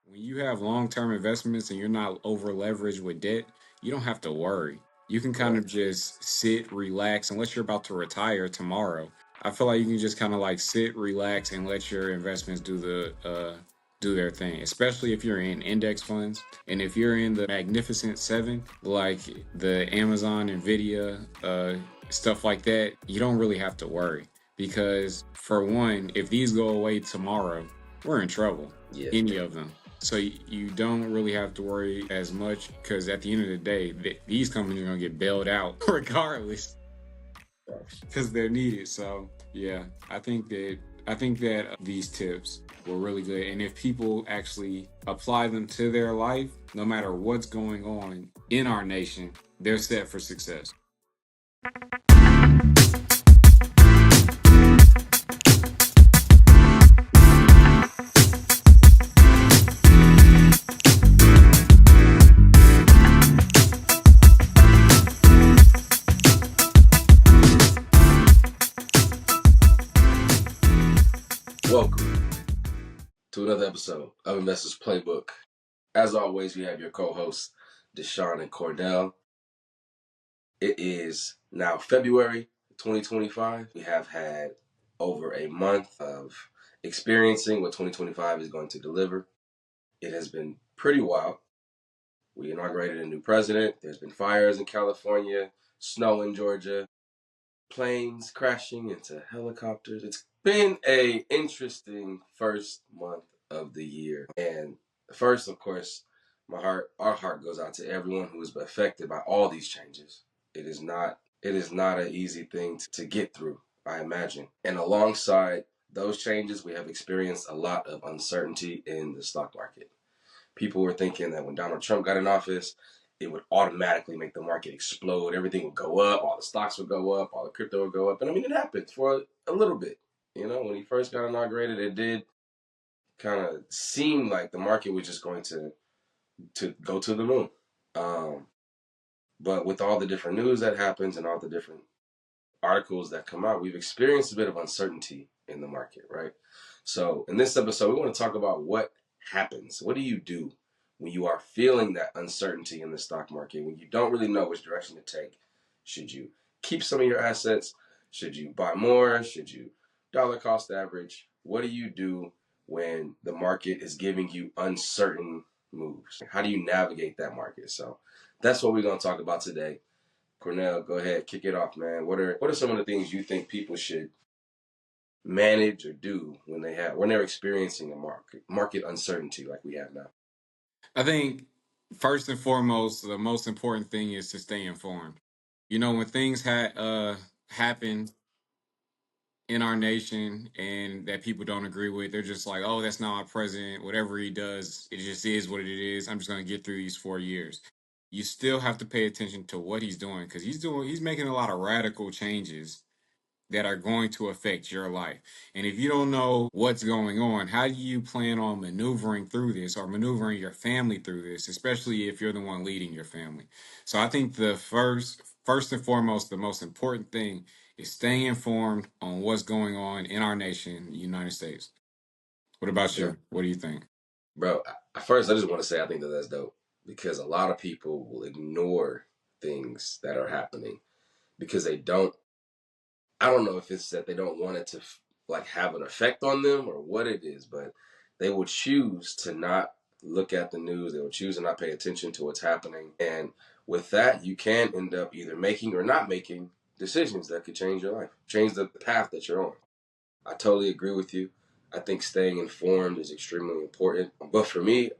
When you have long-term investments and you're not over leveraged with debt, you don't have to worry. You can kind Right. of just sit, relax, unless you're about to retire tomorrow. I feel like you can just kind of like sit, relax, and let your investments do their thing. Especially if you're in index funds and if you're in the Magnificent Seven, like the Amazon, Nvidia, stuff like that. You don't really have to worry because for one, if these go away tomorrow, we're in trouble. Yeah. Any of them. So you don't really have to worry as much because at the end of the day, these companies are gonna get bailed out regardless because they're needed. So yeah, I think that these tips were really good, and if people actually apply them to their life, no matter what's going on in our nation, they're set for success. Welcome to another episode of Investors Playbook. As always, we have your co-hosts, Deshaun and Cornell. It is now February 2025. We have had over a month of experiencing what 2025 is going to deliver. It has been pretty wild. We inaugurated a new president. There's been fires in California, snow in Georgia, planes crashing into helicopters. It's been a interesting first month of the year. And first, of course, our heart goes out to everyone who is affected by all these changes. It is not an easy thing to get through, I imagine. And alongside those changes, we have experienced a lot of uncertainty in the stock market. People were thinking that when Donald Trump got in office, it would automatically make the market explode. Everything would go up, all the stocks would go up, all the crypto would go up. And I mean, it happened for a little bit. When he first got inaugurated, it did kind of seem like the market was just going to go to the moon. Um, but with all the different news that happens and all the different articles that come out, we've experienced a bit of uncertainty in the market, right? So in this episode, we want to talk about what happens. What do you do when you are feeling that uncertainty in the stock market, when you don't really know which direction to take? Should you keep some of your assets? Should you buy more? Should you dollar cost average? What do you do when the market is giving you uncertain moves? How do you navigate that market? So that's what we're going to talk about today. Cornell, go ahead, kick it off, man. What are some of the things you think people should manage or do when they're experiencing a market uncertainty like we have now? I think first and foremost, the most important thing is to stay informed. When things happen in our nation and that people don't agree with, they're just like, oh, that's not our president. Whatever he does, it just is what it is. I'm just going to get through these 4 years. You still have to pay attention to what he's doing because he's making a lot of radical changes that are going to affect your life. And if you don't know what's going on, how do you plan on maneuvering through this or maneuvering your family through this, especially if you're the one leading your family? So I think the first and foremost, the most important thing is staying informed on what's going on in our nation, the United States. What about Yeah, you? What do you think? bro. First, I just want to say I think that's dope because a lot of people will ignore things that are happening because they don't. I don't know if it's that they don't want it to like have an effect on them or what it is, but they will choose to not look at the news. They will choose to not pay attention to what's happening. And with that, you can end up either making or not making decisions that could change your life, change the path that you're on. I totally agree with you. I think staying informed is extremely important. But for me,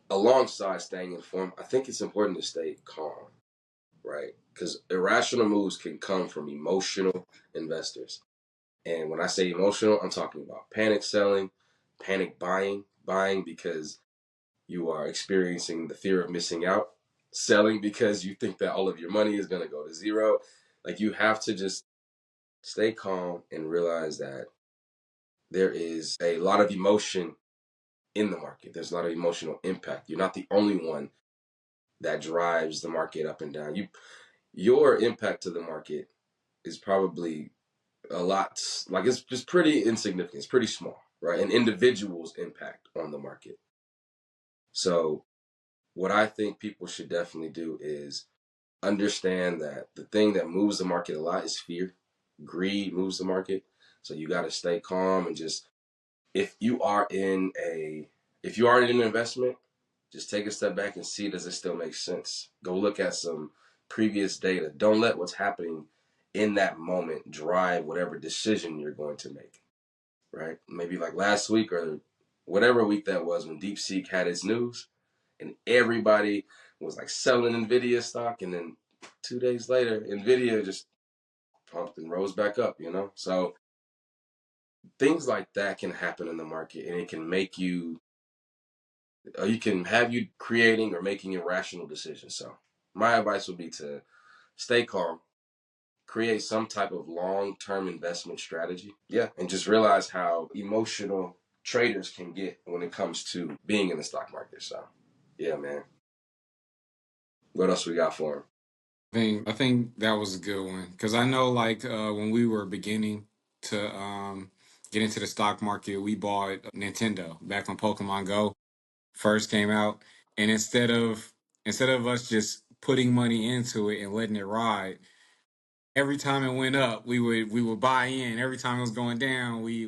alongside staying informed, I think it's important to stay calm, right? Because irrational moves can come from emotional investors. And when I say emotional, I'm talking about panic selling, panic buying because you are experiencing the fear of missing out, selling because you think that all of your money is going to go to zero. Like you have to just stay calm and realize that there is a lot of emotion in the market. There's a lot of emotional impact. You're not the only one that drives the market up and down. Your impact to the market is probably a lot, like it's just pretty insignificant. It's pretty small, right? An individual's impact on the market. So, what I think people should definitely do is understand that the thing that moves the market a lot is fear. Greed moves the market. So you got to stay calm and just if you are in a if you are in an investment, just take a step back and see does it still make sense. Go look at some previous data. Don't let what's happening in that moment drive whatever decision you're going to make. Right? Maybe like last week or whatever week that was when DeepSeek had its news and everybody was like selling Nvidia stock, and then 2 days later, Nvidia just pumped and rose back up. So things like that can happen in the market, and it can make you can have you creating or making irrational decisions. So my advice would be to stay calm, create some type of long-term investment strategy. Yeah, and just realize how emotional traders can get when it comes to being in the stock market. So, yeah, man. What else we got for him? I think that was a good one because I know like when we were beginning to get into the stock market, we bought Nintendo back when Pokemon Go first came out, and instead of us just putting money into it and letting it ride, every time it went up, we would buy in. Every time it was going down, we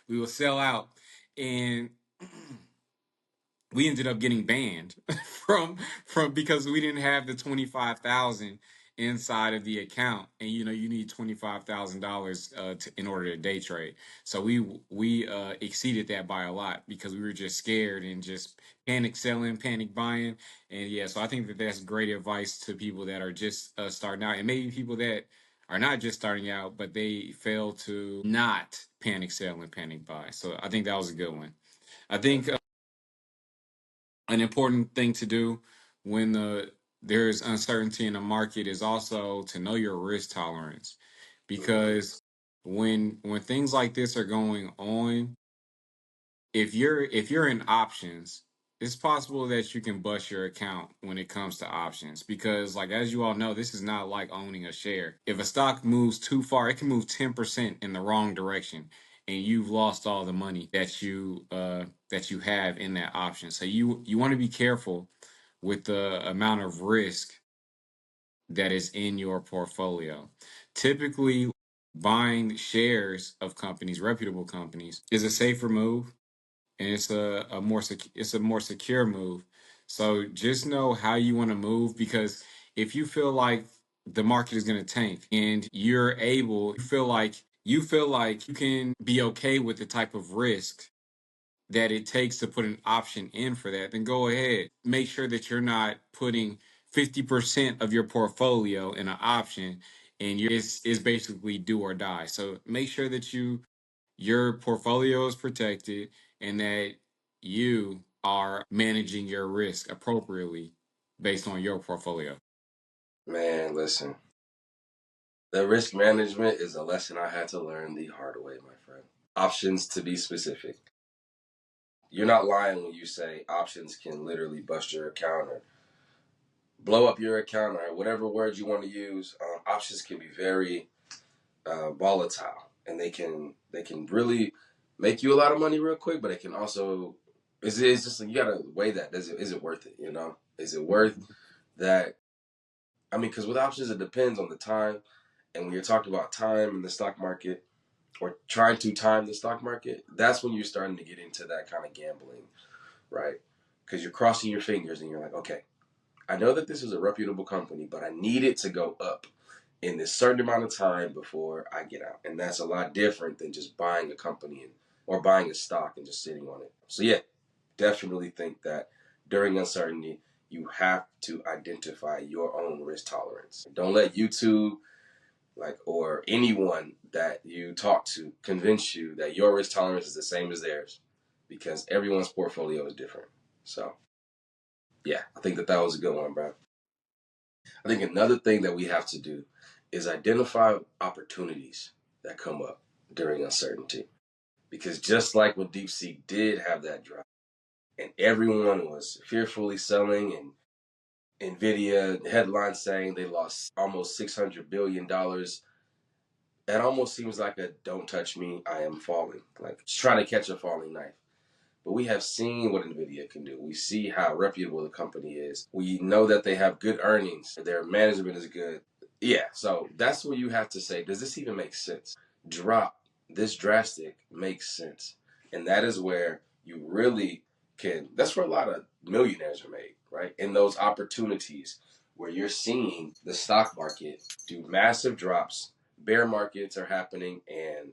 would sell out, and we ended up getting banned from because we didn't have the 25,000 inside of the account, and you need $25,000 in order to day trade. So we exceeded that by a lot because we were just scared and just panic selling, panic buying, and yeah. So I think that that's great advice to people that are just starting out, and maybe people that are not just starting out, but they fail to not panic sell and panic buy. So I think that was a good one. I think an important thing to do when there's uncertainty in the market is also to know your risk tolerance, because when things like this are going on, if you're in options, it's possible that you can bust your account when it comes to options, because like as you all know, this is not like owning a share. If a stock moves too far, it can move 10% in the wrong direction, and you've lost all the money that you have in that option. So you want to be careful with the amount of risk that is in your portfolio. Typically, buying shares of companies, reputable companies, is a safer move, and it's a more secure move. So just know how you want to move, because if you feel like the market is going to tank and you feel like you can be okay with the type of risk that it takes to put an option in for that, then go ahead. Make sure that you're not putting 50% of your portfolio in an option, and it's basically do or die. So make sure that your portfolio is protected and that you are managing your risk appropriately based on your portfolio. Man, listen. The risk management is a lesson I had to learn the hard way, my friend. Options to be specific. You're not lying when you say options can literally bust your account or blow up your account or whatever words you want to use. Options can be very volatile, and they can really make you a lot of money real quick, but it can also it's just like you gotta weigh that. Is it worth it? Is it worth that? I mean, because with options, it depends on the time. And when you're talking about time in the stock market or trying to time the stock market, that's when you're starting to get into that kind of gambling, right? Because you're crossing your fingers and you're like, okay, I know that this is a reputable company, but I need it to go up in this certain amount of time before I get out. And that's a lot different than just buying a company or buying a stock and just sitting on it. So, yeah, definitely think that during uncertainty, you have to identify your own risk tolerance. Don't let YouTube or anyone that you talk to convince you that your risk tolerance is the same as theirs, because everyone's portfolio is different. So yeah, I think that was a good one, bro. I think another thing that we have to do is identify opportunities that come up during uncertainty, because just like when DeepSeek did have that drop and everyone was fearfully selling, and Nvidia headlines saying they lost almost $600 billion, it almost seems like a "don't touch me, I am falling," like just trying to catch a falling knife. But we have seen what Nvidia can do. We see how reputable the company is. We know that they have good earnings. Their management is good. Yeah, so that's where you have to say, does this even make sense? Drop this drastic makes sense. And that is where you really can, that's where a lot of millionaires are made, right? In those opportunities where you're seeing the stock market do massive drops, bear markets are happening, and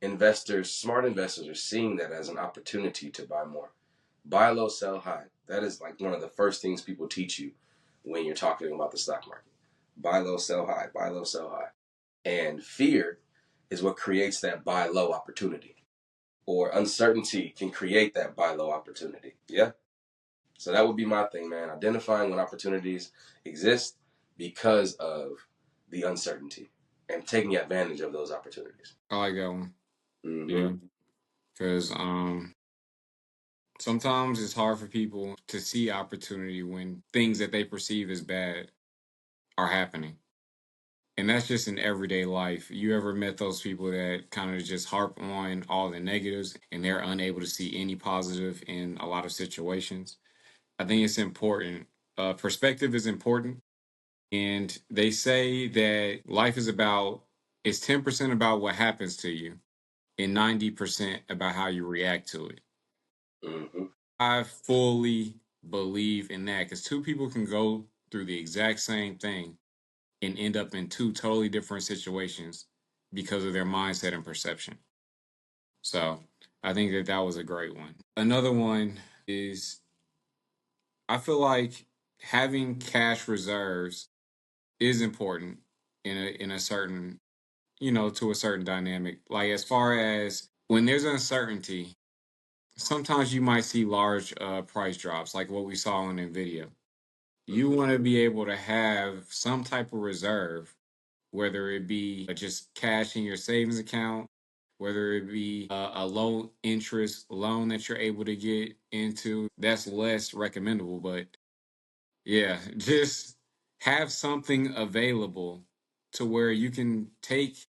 investors, smart investors, are seeing that as an opportunity to buy more. Buy low, sell high. That is like one of the first things people teach you when you're talking about the stock market. Buy low, sell high, buy low, sell high. And fear is what creates that buy low opportunity. Or uncertainty can create that buy low opportunity. Yeah. So that would be my thing, man. Identifying when opportunities exist because of the uncertainty and taking advantage of those opportunities. I like that one. Mm-hmm. Yeah, because sometimes it's hard for people to see opportunity when things that they perceive as bad are happening. And that's just in everyday life. You ever met those people that kind of just harp on all the negatives and they're unable to see any positive in a lot of situations? I think it's important. Perspective is important. And they say that life is about, it's 10% about what happens to you and 90% about how you react to it. Mm-hmm. I fully believe in that because two people can go through the exact same thing and end up in two totally different situations because of their mindset and perception. So I think that that was a great one. Another one is I feel like having cash reserves is important in a certain, to a certain dynamic. Like as far as when there's uncertainty, sometimes you might see large price drops like what we saw on Nvidia. You Mm-hmm. want to be able to have some type of reserve, whether it be just cash in your savings account, whether it be a low interest loan that you're able to get into. That's less recommendable, but yeah, just have something available to where you can take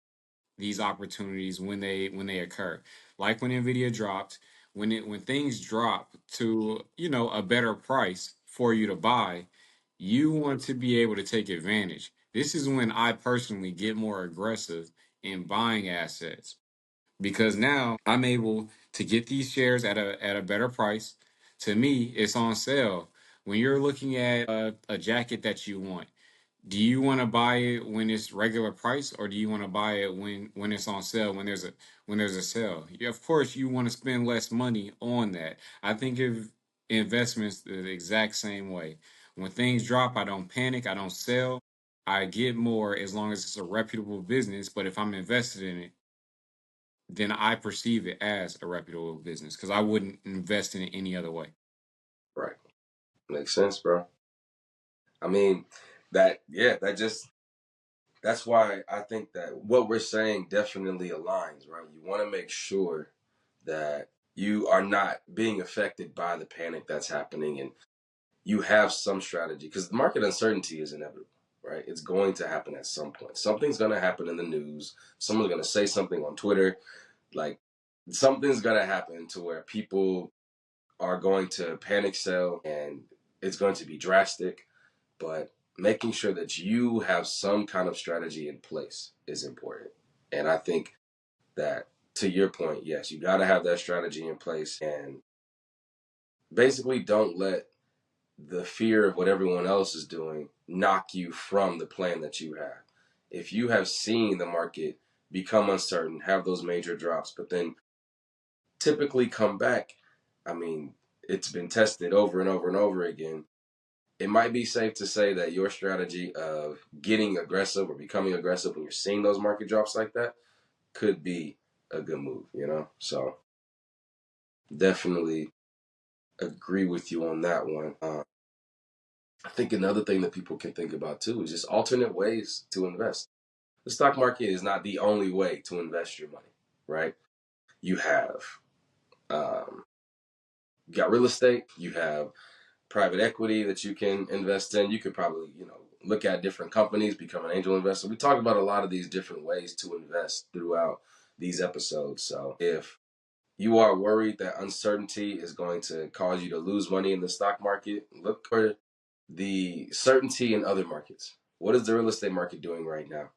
these opportunities when they occur. Like when Nvidia dropped, when things drop to, a better price for you to buy, you want to be able to take advantage. This is when I personally get more aggressive in buying assets because now I'm able to get these shares at a better price. To me, it's on sale. When you're looking at a jacket that you want, do you want to buy it when it's regular price, or do you want to buy it when it's on sale, when there's a sale? Yeah, of course, you want to spend less money on that. I think of investments the exact same way. When things drop, I don't panic. I don't sell. I get more as long as it's a reputable business. But if I'm invested in it, then I perceive it as a reputable business because I wouldn't invest in it any other way. Right. Makes sense, bro. I mean, that, yeah, that's why I think that what we're saying definitely aligns, right? You want to make sure that you are not being affected by the panic that's happening and you have some strategy because the market uncertainty is inevitable, right? It's going to happen at some point. Something's going to happen in the news. Someone's going to say something on Twitter. Like something's going to happen to where people are going to panic sell and it's going to be drastic. But making sure that you have some kind of strategy in place is important. And I think that to your point, yes, you got to have that strategy in place and basically don't let the fear of what everyone else is doing knock you from the plan that you have. If you have seen the market become uncertain, have those major drops, but then typically come back, I mean, it's been tested over and over and over again. It might be safe to say that your strategy of getting aggressive or becoming aggressive when you're seeing those market drops like that could be a good move, you know? So definitely agree with you on that one. I think another thing that people can think about too is just alternate ways to invest. The stock market is not the only way to invest your money, right? You have um, you got real estate, you have private equity that you can invest in. You could probably, look at different companies, become an angel investor. We talk about a lot of these different ways to invest throughout these episodes. So if you are worried that uncertainty is going to cause you to lose money in the stock market, look for the certainty in other markets. What is the real estate market doing right now?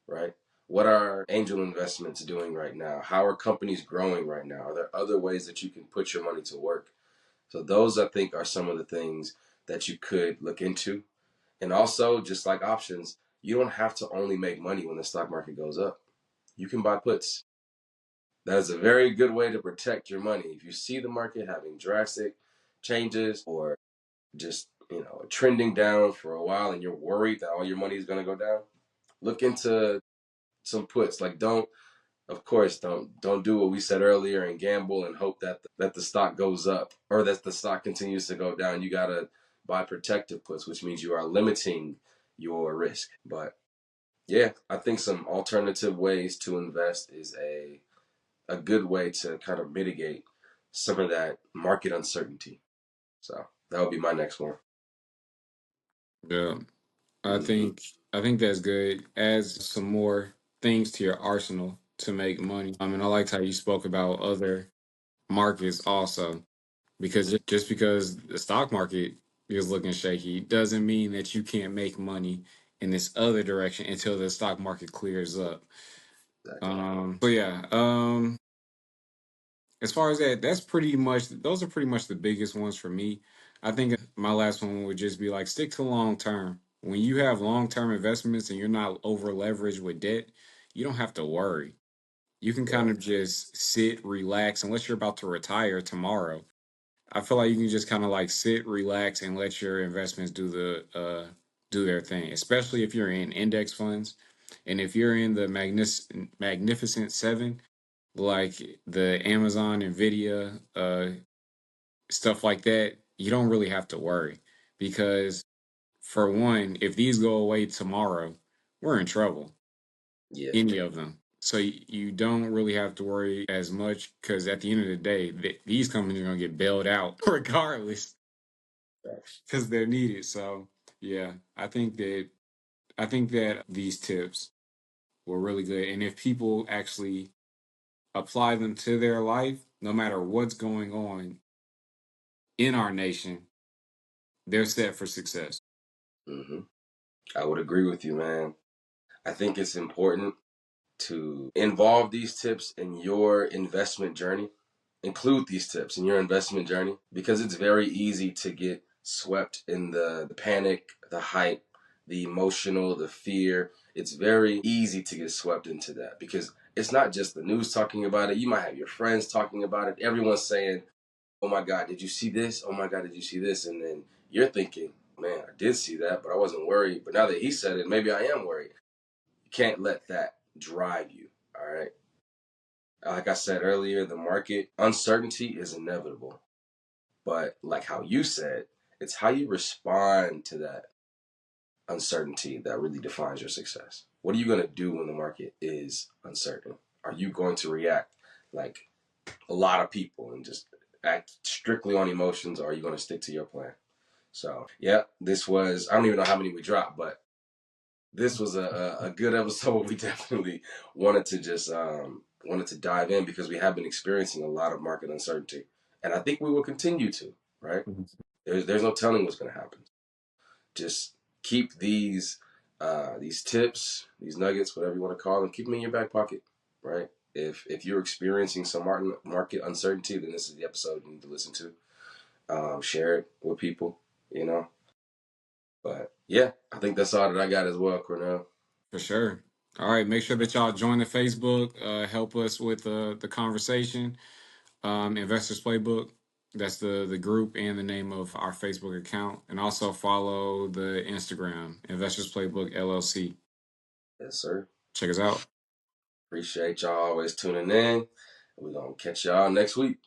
Right? What are angel investments doing right now? How are companies growing right now? Are there other ways that you can put your money to work? So those I think are some of the things that you could look into. And also, just like options, you don't have to only make money when the stock market goes up. You can buy puts. That is a very good way to protect your money. If you see the market having drastic changes or just, trending down for a while and you're worried that all your money is going to go down, look into some puts. Like don't do what we said earlier and gamble and hope that the stock goes up or that the stock continues to go down. You got to buy protective puts, which means you are limiting your risk. But yeah, I think some alternative ways to invest is a good way to kind of mitigate some of that market uncertainty. So that would be my next one. Yeah, I Hmm. think I think that's good. Adds some more things to your arsenal to make money. And I liked how you spoke about other markets also, because just because the stock market is looking shaky doesn't mean that you can't make money in this other direction until the stock market clears up. Exactly. So yeah, as far as that, those are pretty much the biggest ones for me. I think my last one would just be like stick to long term. When you have long term investments and you're not over leveraged with debt, you don't have to worry. You can Yeah. kind of just sit, relax, unless you're about to retire tomorrow. I feel like you can just kind of like sit, relax, and let your investments do their thing. Especially if you're in index funds, and if you're in the Magnificent Seven, like the Amazon, Nvidia, stuff like that, you don't really have to worry because for one, if these go away tomorrow, we're in trouble. Yeah. Any of them. So you don't really have to worry as much because at the end of the day, these companies are going to get bailed out regardless because they're needed. So yeah, I think that these tips were really good, and if people actually apply them to their life, no matter what's going on in our nation, they're set for success. Hmm. I would agree with you, man. I think it's important to involve these tips in your investment journey. Include these tips in your investment journey because it's very easy to get swept in the panic, the hype, the emotional, the fear. It's very easy to get swept into that because it's not just the news talking about it. You might have your friends talking about it. Everyone's saying, "Oh my God, did you see this? Oh my God, did you see this?" And then you're thinking, "Man, I did see that, but I wasn't worried. But now that he said it, maybe I am worried." You can't let that drive you. All right. Like I said earlier, the market uncertainty is inevitable. But like how you said, it's how you respond to that uncertainty that really defines your success. What are you going to do when the market is uncertain? Are you going to react like a lot of people and just act strictly on emotions, or are you going to stick to your plan? So, yeah, this was, I don't even know how many we dropped, but this was a good episode. We definitely wanted to just wanted to dive in because we have been experiencing a lot of market uncertainty, and I think we will continue to. Right? There's no telling what's going to happen. Just keep these tips, these nuggets, whatever you want to call them, keep them in your back pocket. Right? If you're experiencing some market uncertainty, then this is the episode you need to listen to. Share it with people. You know. But yeah, I think that's all that I got as well, Cornell. For sure. All right, make sure that y'all join the Facebook. Help us with the conversation. Investors Playbook. That's the group and the name of our Facebook account, and also follow the Instagram Investors Playbook LLC. Yes, sir. Check us out. Appreciate y'all always tuning in. We're going to catch y'all next week.